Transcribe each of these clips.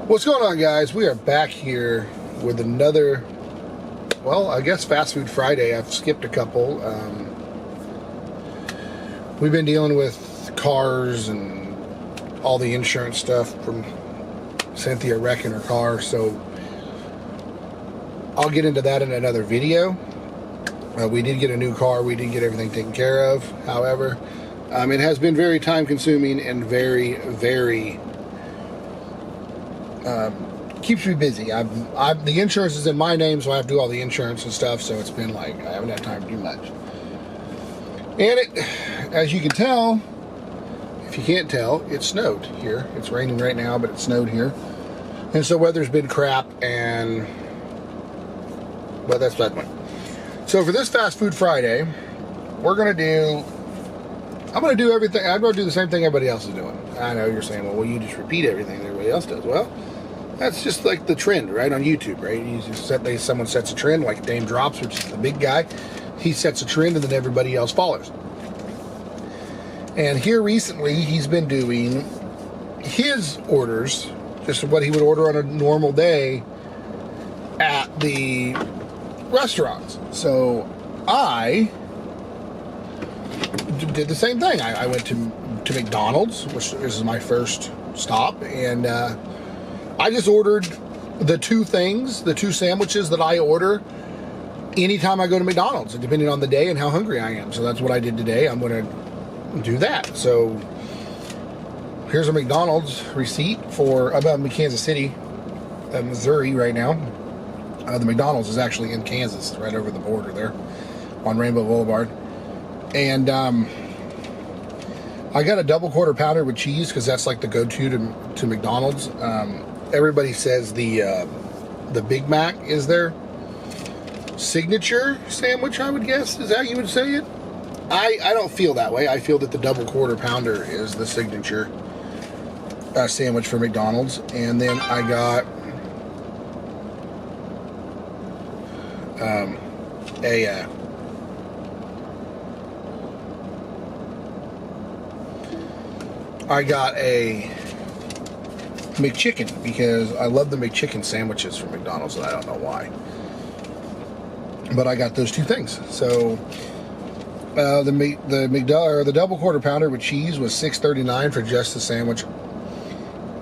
What's going on, guys? We are back here with another, well, I guess Fast Food Friday. I've skipped a couple. We've been dealing with cars and all the insurance stuff from Cynthia wrecking her car, so I'll get into that in another video. We did get a new car. We did get everything taken care of. However, it has been very time-consuming and very, very keeps me busy. The insurance is in my name, so I have to do all the insurance and stuff, so it's been like I haven't had time to do much. And as you can tell, if you can't tell, it snowed here. It's raining right now, but it snowed here. And so weather's been crap, and well, that's that one. So for this Fast Food Friday, I'm going to do everything. I'm going to do the same thing everybody else is doing. I know you're saying, well, you just repeat everything everybody else does. Well, that's just like the trend, right, on YouTube, right? You just someone sets a trend, like Dame Drops, which is the big guy. He sets a trend, and then everybody else follows. And here recently, he's been doing his orders, just what he would order on a normal day at the restaurants. So I did the same thing. I went to McDonald's, which is my first stop, and I just ordered the two sandwiches that I order anytime I go to McDonald's, depending on the day and how hungry I am. So that's what I did today. I'm going to do that. So here's a McDonald's receipt I'm in Kansas City, Missouri right now. The McDonald's is actually in Kansas, right over the border there on Rainbow Boulevard. And I got a double quarter pounder with cheese because that's like the go-to to McDonald's. Everybody says the Big Mac is their signature sandwich, I would guess. Is that how you would say it? I don't feel that way. I feel that the double quarter pounder is the signature sandwich for McDonald's. And then I got a McChicken because I love the McChicken sandwiches from McDonald's, and I don't know why. But I got those two things. So the double quarter pounder with cheese was $6.39 for just the sandwich,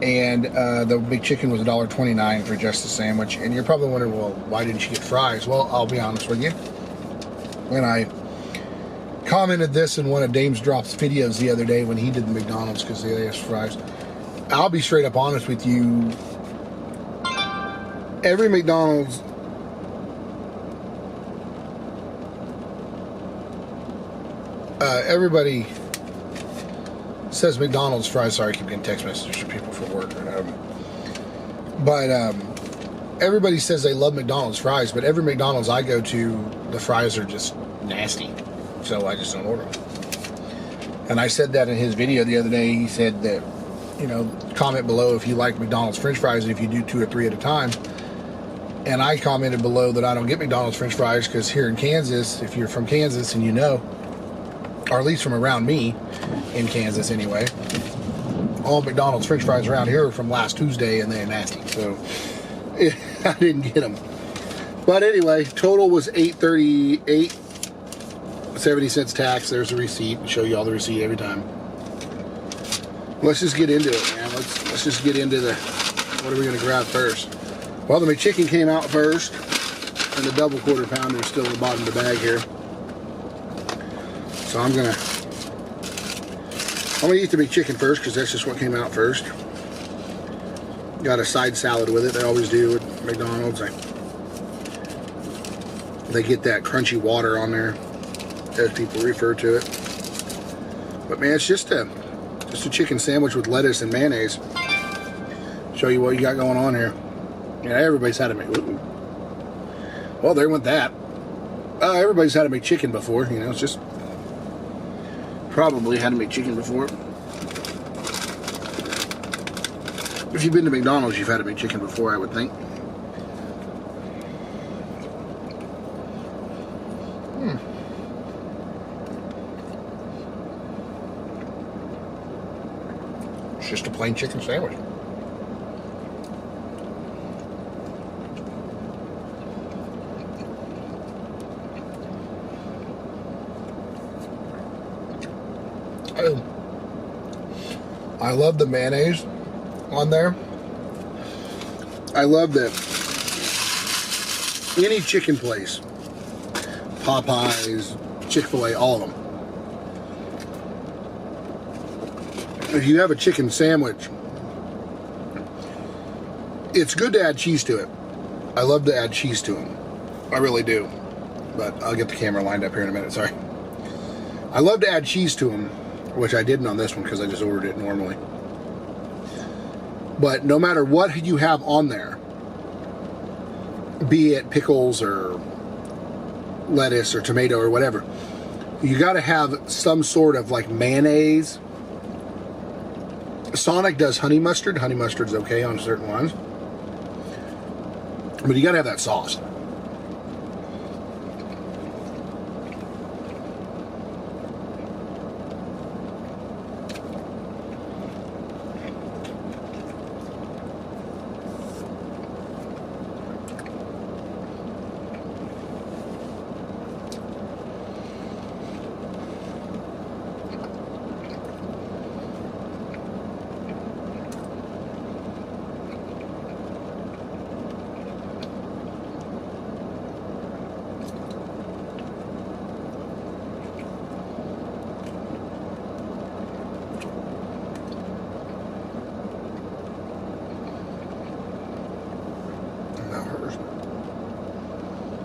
and the McChicken was $1.29 for just the sandwich. And you're probably wondering, well, why didn't you get fries? Well, I'll be honest with you. When I commented this in one of Dame's Drops videos the other day when he did the McDonald's because they asked fries, I'll be straight up honest with you. Every McDonald's everybody says McDonald's fries. Sorry, I keep getting text messages from people for work. But everybody says they love McDonald's fries, but every McDonald's I go to, the fries are just nasty. So I just don't order them. And I said that in his video the other day. He said that, comment below if you like McDonald's French fries and if you do 2 or 3 at a time. And I commented below that I don't get McDonald's French fries because here in Kansas, if you're from Kansas and or at least from around me in Kansas anyway, all McDonald's French fries around here are from last Tuesday and they're nasty. So I didn't get them. But anyway, total was $8.38, 70 cents tax. There's a receipt. I'll show you all the receipt every time. Let's just get into it, man. Let's just get into what are we going to grab first? Well, the McChicken came out first, and the double quarter pounder is still at the bottom of the bag here. So I'm gonna eat the McChicken first because that's just what came out first. Got a side salad with it. They always do at McDonald's. They get that crunchy water on there, as people refer to it. But man, it's just a chicken sandwich with lettuce and mayonnaise. Show you what you got going on here. Yeah, everybody's had a McChicken. Well, there went that. Everybody's had a McChicken before. It's just probably had a McChicken before. If you've been to McDonald's, you've had a McChicken before, I would think. It's just a plain chicken sandwich. I love the mayonnaise on there. I love that any chicken place, Popeyes, Chick-fil-A, all of them, if you have a chicken sandwich, it's good to add cheese to it. I love to add cheese to them. I really do. But I'll get the camera lined up here in a minute, sorry. I love to add cheese to them, which I didn't on this one because I just ordered it normally. But no matter what you have on there, be it pickles or lettuce or tomato or whatever, you got to have some sort of like mayonnaise. Sonic does honey mustard. Honey mustard's okay on certain ones. But you got to have that sauce.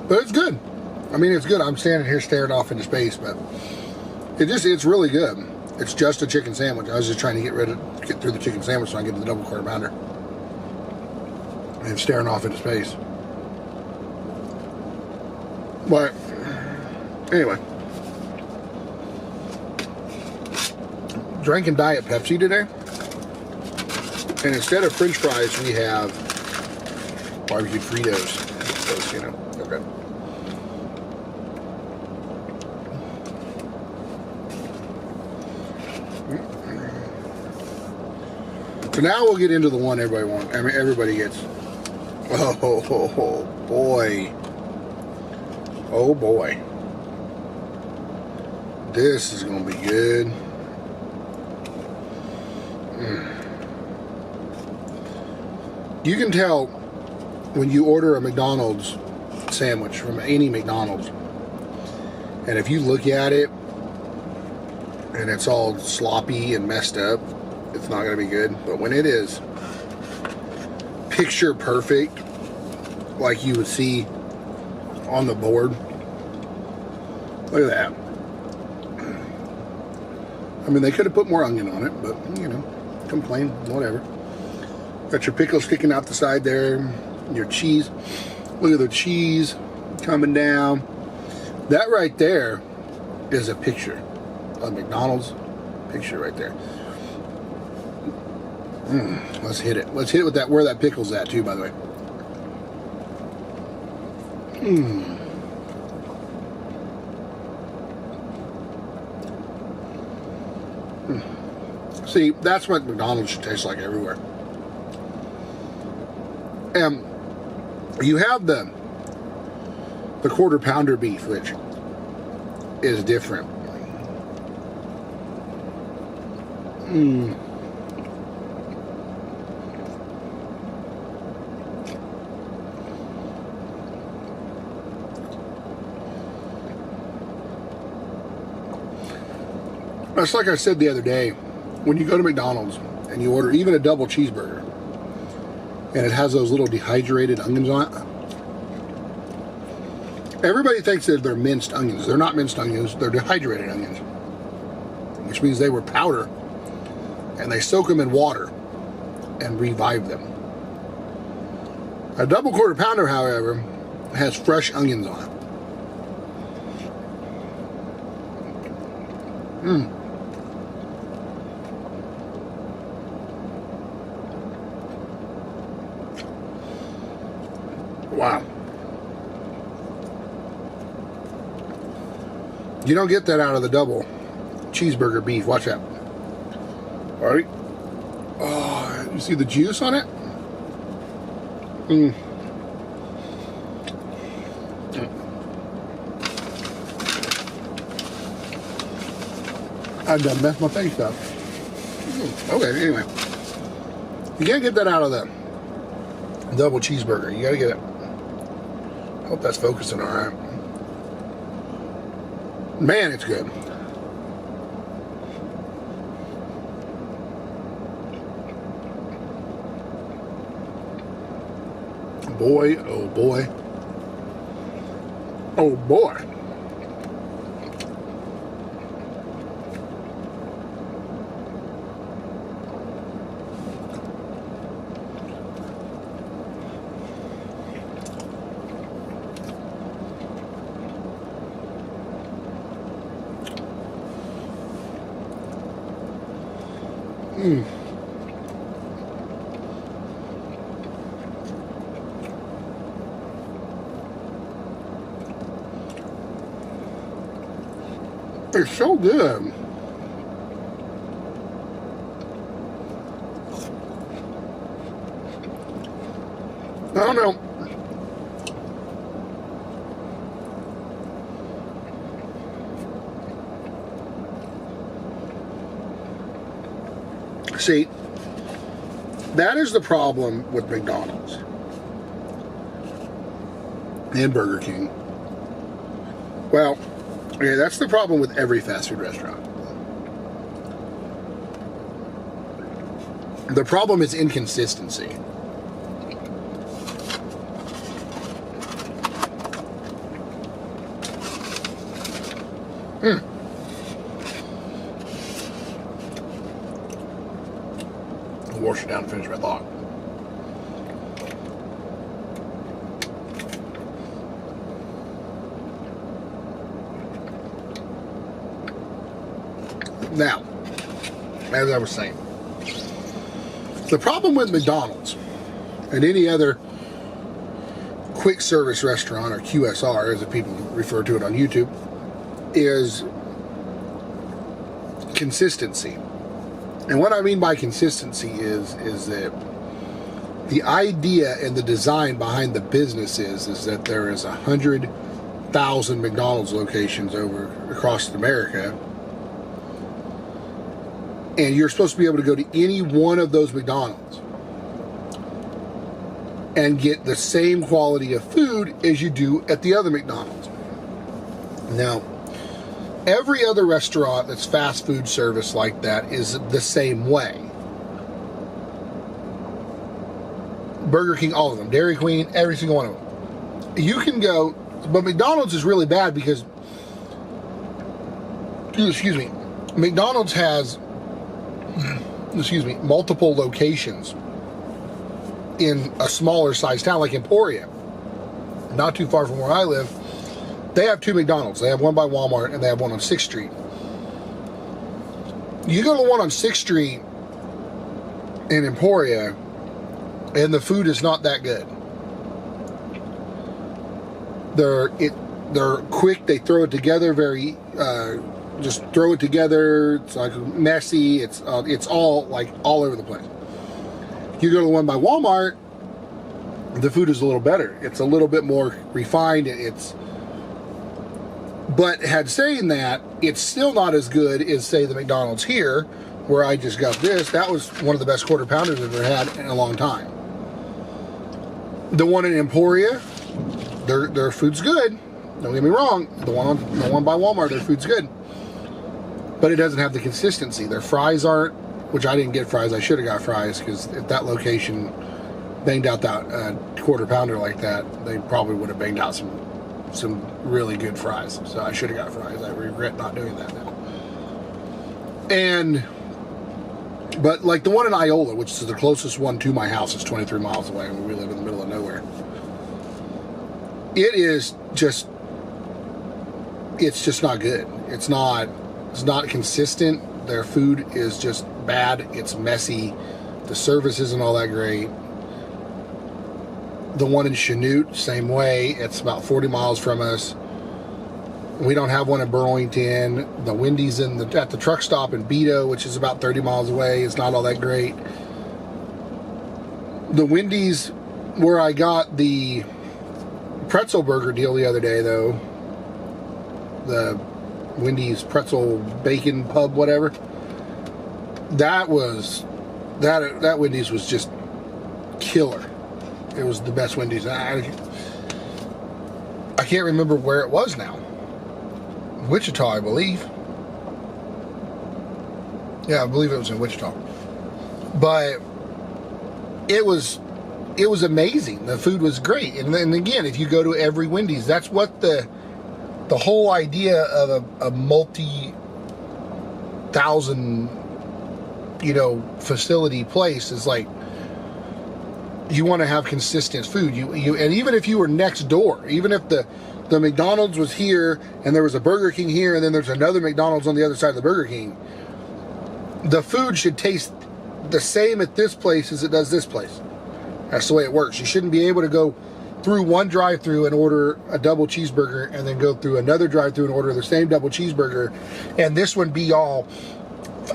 But it's good. I mean, it's good. I'm standing here staring off into space, but it's really good. It's just a chicken sandwich. I was just trying to get through the chicken sandwich so I can get to the double quarter pounder. And staring off into space. But anyway, drinking Diet Pepsi today, and instead of French fries, we have barbecue Fritos. Those, you know, okay. So now we'll get into the one everybody wants. I mean, everybody gets. Oh boy. Oh boy. This is going to be good. You can tell when you order a McDonald's sandwich from any McDonald's, and if you look at it and it's all sloppy and messed up, it's not going to be good. But when it is picture perfect, like you would see on the board, look at that. I mean, they could have put more onion on it, but, you know, complain, whatever. Got your pickle sticking out the side there, your cheese. Look at the cheese coming down. That right there is a picture. A McDonald's picture right there. Let's hit it. Let's hit it with that, where that pickle's at too, by the way. See, that's what McDonald's should taste like everywhere. And you have the quarter pounder beef, which is different. That's like I said the other day, when you go to McDonald's and you order even a double cheeseburger and it has those little dehydrated onions on it, everybody thinks that they're minced onions. They're not minced onions, they're dehydrated onions, which means they were powder and they soak them in water and revive them. A double quarter pounder, however, has fresh onions on it. Wow. You don't get that out of the double cheeseburger beef. Watch that. All right. Oh, you see the juice on it? I done messed my face up. Okay, anyway. You can't get that out of the double cheeseburger. You gotta get it. I hope that's focusing alright. Man, it's good. Boy, oh boy. Oh boy. It's so good. I don't know. See, that is the problem with McDonald's and Burger King. Well, yeah, that's the problem with every fast food restaurant. The problem is inconsistency. I'll wash it down and finish my thought. Now, as I was saying, the problem with McDonald's and any other quick service restaurant, or QSR as the people refer to it on YouTube, is consistency. And what I mean by consistency is that the idea and the design behind the business is that there is 100,000 McDonald's locations across America. And you're supposed to be able to go to any one of those McDonald's and get the same quality of food as you do at the other McDonald's. Now, every other restaurant that's fast food service like that is the same way. Burger King, all of them. Dairy Queen, every single one of them. You can go, but McDonald's is really bad because, McDonald's has multiple locations in a smaller sized town like Emporia, not too far from where I live. They have two McDonald's. They have one by Walmart and they have one on 6th Street. You go to the one on 6th Street in Emporia and the food is not that good. They're quick. They throw it together very just throw it together. It's like messy. It's all like all over the place. You go to the one by Walmart, the food is a little better. It's a little bit more refined. But saying that, it's still not as good as, say, the McDonald's here, where I just got this. That was one of the best quarter pounders I've ever had in a long time. The one in Emporia, their food's good. Don't get me wrong. The one by Walmart, their food's good. But it doesn't have the consistency. Their fries aren't, which I didn't get fries. I should have got fries because if that location banged out that quarter pounder like that, they probably would have banged out some really good fries. So I should have got fries. I regret not doing that now. But like the one in Iola, which is the closest one to my house, is 23 miles away, and we live in the middle of nowhere. It's just not good. It's not consistent. Their food is just bad. It's messy. The service isn't all that great. The one in Chanute, same way. It's about 40 miles from us. We don't have one in Burlington. The Wendy's at the truck stop in Beto, which is about 30 miles away. It's not all that great. The Wendy's where I got the pretzel burger deal the other day, though, Wendy's pretzel bacon pub, whatever. That Wendy's was just killer. It was the best Wendy's. I can't remember where it was now. Wichita, I believe. Yeah, I believe it was in Wichita. But it was amazing. The food was great. And then again, if you go to every Wendy's, that's what the whole idea of a multi-thousand, facility place is like, you want to have consistent food. And even if you were next door, even if the McDonald's was here and there was a Burger King here and then there's another McDonald's on the other side of the Burger King, the food should taste the same at this place as it does this place. That's the way it works. You shouldn't be able to go through one drive-thru and order a double cheeseburger and then go through another drive-thru and order the same double cheeseburger, and this one be all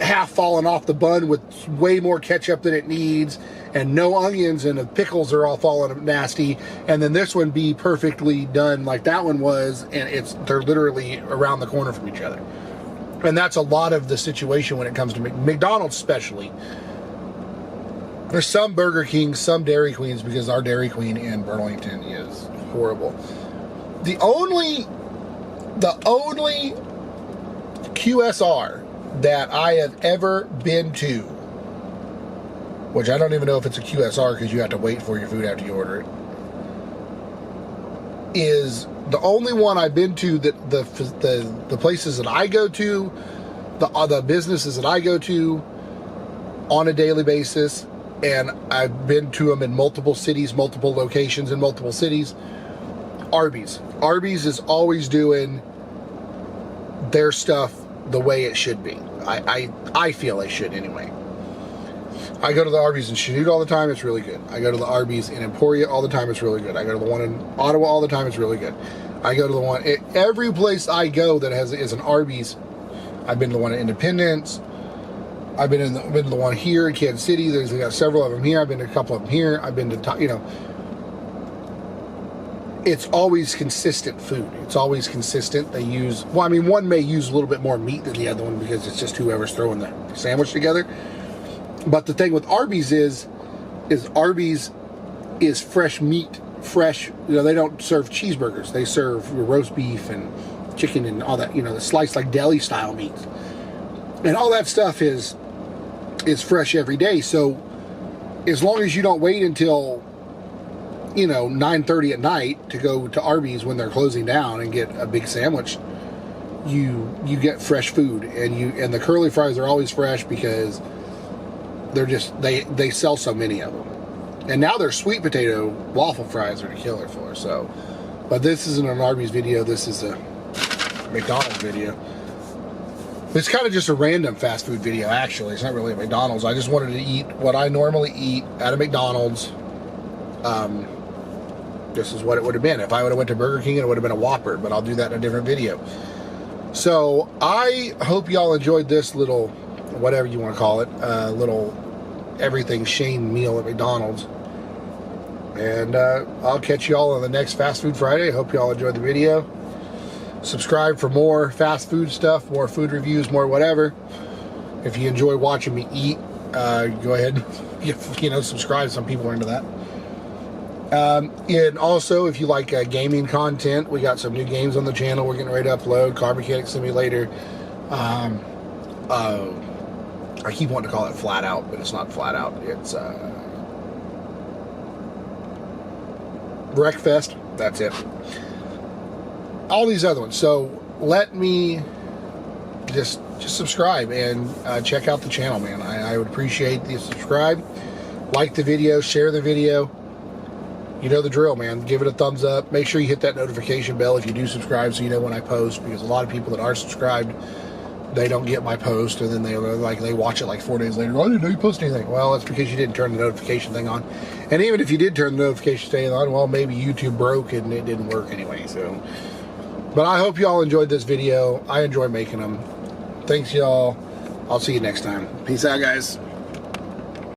half falling off the bun with way more ketchup than it needs and no onions and the pickles are all falling nasty, and then this one be perfectly done like that one was, and they're literally around the corner from each other. And that's a lot of the situation when it comes to McDonald's especially. There's some Burger Kings, some Dairy Queens, because our Dairy Queen in Burlington is horrible. The only QSR that I have ever been to, which I don't even know if it's a QSR because you have to wait for your food after you order it, is the only one I've been to that the places that I go to, the businesses that I go to on a daily basis, and I've been to them in multiple cities, multiple locations in multiple cities. Arby's. Arby's is always doing their stuff the way it should be. I feel they should anyway. I go to the Arby's in Chanute all the time, it's really good. I go to the Arby's in Emporia all the time, it's really good. I go to the one in Ottawa all the time, it's really good. I go to the one, every place I go that is an Arby's. I've been to the one in Independence. I've been to the one here in Kansas City. They got several of them here. I've been to a couple of them here. I've been to, it's always consistent food. It's always consistent. They use, one may use a little bit more meat than the other one because it's just whoever's throwing the sandwich together. But the thing with Arby's is Arby's is fresh meat, fresh, they don't serve cheeseburgers. They serve roast beef and chicken and all that, the sliced like deli style meats. And all that stuff is fresh every day. So as long as you don't wait until 9:30 at night to go to Arby's when they're closing down and get a big sandwich, you get fresh food, and the curly fries are always fresh because they're just they sell so many of them. And now their sweet potato waffle fries are the killer for. So, but this isn't an Arby's video. This is a McDonald's video. It's kind of just a random fast food video, actually. It's not really a McDonald's. I just wanted to eat what I normally eat at a McDonald's. This is what it would have been. If I would have went to Burger King, it would have been a Whopper, but I'll do that in a different video. So I hope y'all enjoyed this little, whatever you want to call it, little everything Shane meal at McDonald's. And I'll catch y'all on the next Fast Food Friday. I hope y'all enjoyed the video. Subscribe for more fast food stuff, more food reviews, more whatever. If you enjoy watching me eat, go ahead and subscribe. Some people are into that. And also, if you like gaming content, we got some new games on the channel we're getting ready to upload. Car Mechanic Simulator. I keep wanting to call it Flat Out, but it's not Flat Out. It's Wreckfest. That's it. All these other ones. So let me just subscribe and check out the channel, man. I would appreciate the subscribe. Like the video, share the video. You know the drill, man. Give it a thumbs up. Make sure you hit that notification bell if you do subscribe so you know when I post, because a lot of people that are subscribed, they don't get my post, and then they watch it like 4 days later. Oh, I didn't know you posted anything. Well, it's because you didn't turn the notification thing on. And even if you did turn the notification thing on, well, maybe YouTube broke and it didn't work anyway. So, but I hope y'all enjoyed this video. I enjoy making them. Thanks, y'all. I'll see you next time. Peace out, guys.